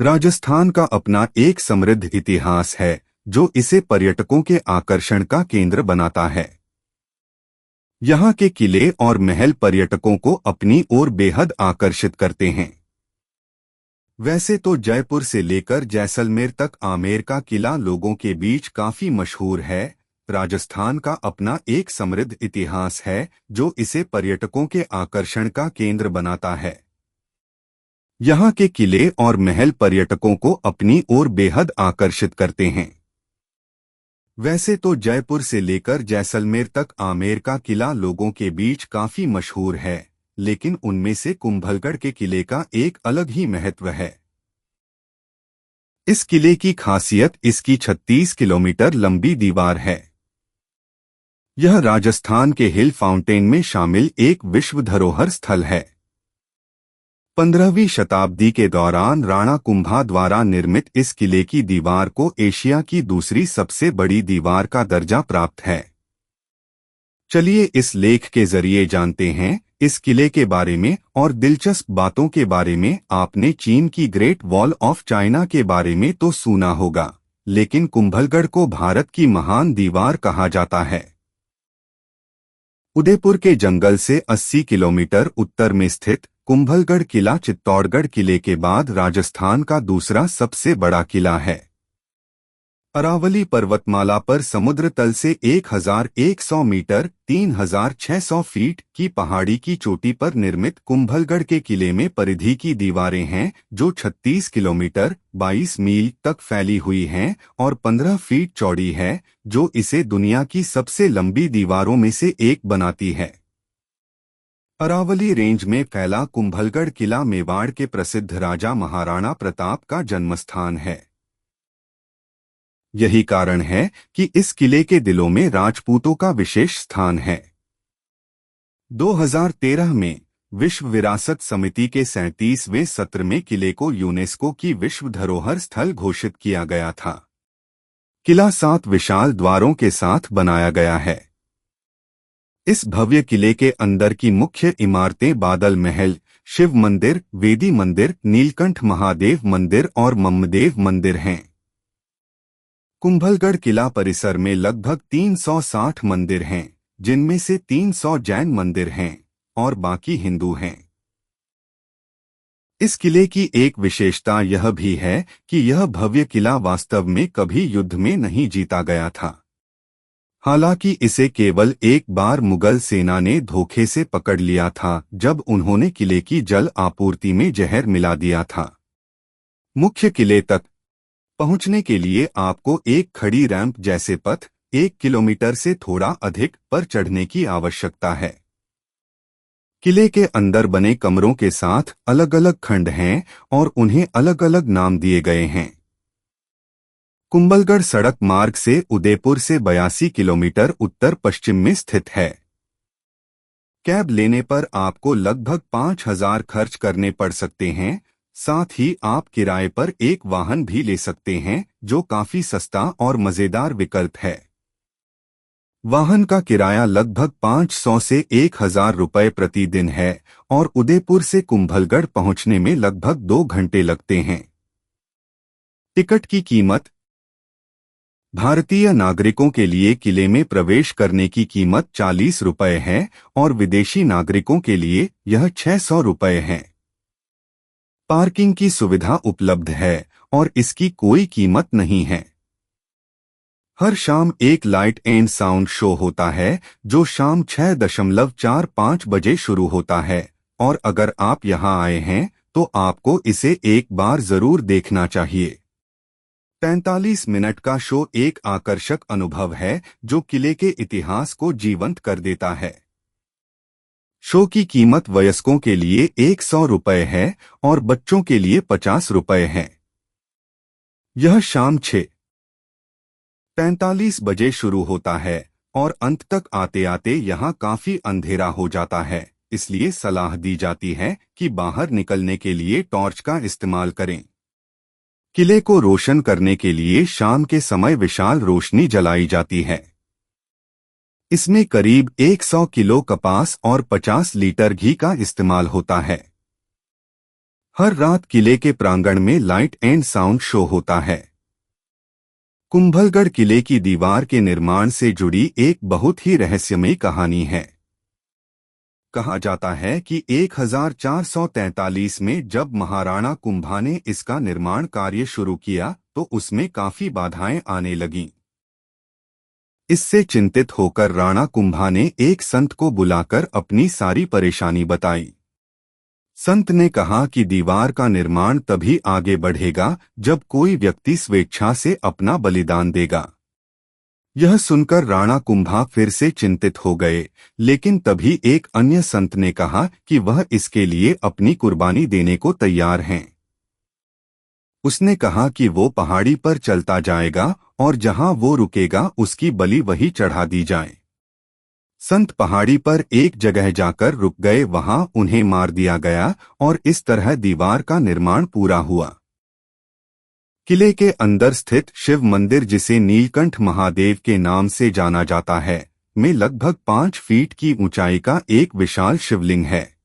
राजस्थान का अपना एक समृद्ध इतिहास है जो इसे पर्यटकों के आकर्षण का केंद्र बनाता है। यहाँ के किले और महल पर्यटकों को अपनी ओर बेहद आकर्षित करते हैं। वैसे तो जयपुर से लेकर जैसलमेर तक आमेर का किला लोगों के बीच काफी मशहूर है। राजस्थान का अपना एक समृद्ध इतिहास है जो इसे पर्यटकों के आकर्षण का केंद्र बनाता है। यहाँ के किले और महल पर्यटकों को अपनी ओर बेहद आकर्षित करते हैं। वैसे तो जयपुर से लेकर जैसलमेर तक आमेर का किला लोगों के बीच काफी मशहूर है, लेकिन उनमें से कुंभलगढ़ के किले का एक अलग ही महत्व है। इस किले की खासियत इसकी 36 किलोमीटर लंबी दीवार है। यह राजस्थान के हिल फाउंटेन में शामिल एक विश्व धरोहर स्थल है। 15वीं शताब्दी के दौरान राणा कुंभा द्वारा निर्मित इस किले की दीवार को एशिया की दूसरी सबसे बड़ी दीवार का दर्जा प्राप्त है। चलिए इस लेख के जरिए जानते हैं इस किले के बारे में और दिलचस्प बातों के बारे में। आपने चीन की ग्रेट वॉल ऑफ चाइना के बारे में तो सुना होगा, लेकिन कुंभलगढ़ को भारत की महान दीवार कहा जाता है। उदयपुर के जंगल से 80 किलोमीटर उत्तर में स्थित कुंभलगढ़ किला चित्तौड़गढ़ किले के बाद राजस्थान का दूसरा सबसे बड़ा किला है। अरावली पर्वतमाला पर समुद्र तल से 1100 मीटर 3600 फीट की पहाड़ी की चोटी पर निर्मित कुंभलगढ़ के किले में परिधि की दीवारें हैं जो 36 किलोमीटर 22 मील तक फैली हुई हैं और 15 फीट चौड़ी है, जो इसे दुनिया की सबसे लंबी दीवारों में से एक बनाती है। अरावली रेंज में फैला कुंभलगढ़ किला मेवाड़ के प्रसिद्ध राजा महाराणा प्रताप का जन्मस्थान है। यही कारण है कि इस किले के दिलों में राजपूतों का विशेष स्थान है। 2013 में विश्व विरासत समिति के 37वें सत्र में किले को यूनेस्को की विश्व धरोहर स्थल घोषित किया गया था। किला 7 विशाल द्वारों के साथ बनाया गया है। इस भव्य किले के अंदर की मुख्य इमारतें बादल महल, शिव मंदिर, वेदी मंदिर, नीलकंठ महादेव मंदिर और मम्मदेव मंदिर हैं। कुंभलगढ़ किला परिसर में लगभग 360 मंदिर हैं, जिनमें से 300 जैन मंदिर हैं और बाकी हिंदू हैं। इस किले की एक विशेषता यह भी है कि यह भव्य किला वास्तव में कभी युद्ध में नहीं जीता गया था। हालांकि इसे केवल एक बार मुगल सेना ने धोखे से पकड़ लिया था जब उन्होंने किले की जल आपूर्ति में जहर मिला दिया था। मुख्य किले तक पहुंचने के लिए आपको एक खड़ी रैंप जैसे पथ 1 किलोमीटर से थोड़ा अधिक पर चढ़ने की आवश्यकता है। किले के अंदर बने कमरों के साथ अलग अलग खंड हैं और उन्हें अलग अलग नाम दिए गए हैं। कुंभलगढ़ सड़क मार्ग से उदयपुर से 82 किलोमीटर उत्तर पश्चिम में स्थित है। कैब लेने पर आपको लगभग 5,000 खर्च करने पड़ सकते हैं। साथ ही आप किराए पर एक वाहन भी ले सकते हैं, जो काफी सस्ता और मजेदार विकल्प है। वाहन का किराया लगभग 500 से 1,000 रुपये प्रतिदिन है और उदयपुर से कुंभलगढ़ पहुंचने में लगभग 2 घंटे लगते हैं। टिकट की कीमत। भारतीय नागरिकों के लिए किले में प्रवेश करने की कीमत 40 रुपये है और विदेशी नागरिकों के लिए यह 600 रुपये है। पार्किंग की सुविधा उपलब्ध है और इसकी कोई कीमत नहीं है। हर शाम एक लाइट एंड साउंड शो होता है जो शाम 6:45 बजे शुरू होता है और अगर आप यहां आए हैं तो आपको इसे एक बार जरूर देखना चाहिए। 45 मिनट का शो एक आकर्षक अनुभव है जो किले के इतिहास को जीवंत कर देता है। शो की कीमत वयस्कों के लिए 100 रुपये है और बच्चों के लिए 50 रुपये है। यह शाम 6:45 बजे शुरू होता है और अंत तक आते आते यहाँ काफी अंधेरा हो जाता है, इसलिए सलाह दी जाती है कि बाहर निकलने के लिए टॉर्च का इस्तेमाल करें। किले को रोशन करने के लिए शाम के समय विशाल रोशनी जलाई जाती है। इसमें करीब 100 किलो कपास और 50 लीटर घी का इस्तेमाल होता है। हर रात किले के प्रांगण में लाइट एंड साउंड शो होता है। कुंभलगढ़ किले की दीवार के निर्माण से जुड़ी एक बहुत ही रहस्यमयी कहानी है। कहा जाता है कि 1443 में जब महाराणा कुंभा ने इसका निर्माण कार्य शुरू किया तो उसमें काफी बाधाएं आने लगीं। इससे चिंतित होकर राणा कुंभा ने एक संत को बुलाकर अपनी सारी परेशानी बताई। संत ने कहा कि दीवार का निर्माण तभी आगे बढ़ेगा जब कोई व्यक्ति स्वेच्छा से अपना बलिदान देगा। यह सुनकर राणा कुंभा फिर से चिंतित हो गए, लेकिन तभी एक अन्य संत ने कहा कि वह इसके लिए अपनी कुर्बानी देने को तैयार हैं। उसने कहा कि वो पहाड़ी पर चलता जाएगा और जहां वो रुकेगा उसकी बलि वही चढ़ा दी जाए। संत पहाड़ी पर एक जगह जाकर रुक गए, वहां उन्हें मार दिया गया और इस तरह दीवार का निर्माण पूरा हुआ। किले के अंदर स्थित शिव मंदिर, जिसे नीलकंठ महादेव के नाम से जाना जाता है, में लगभग 5 फीट की ऊंचाई का एक विशाल शिवलिंग है।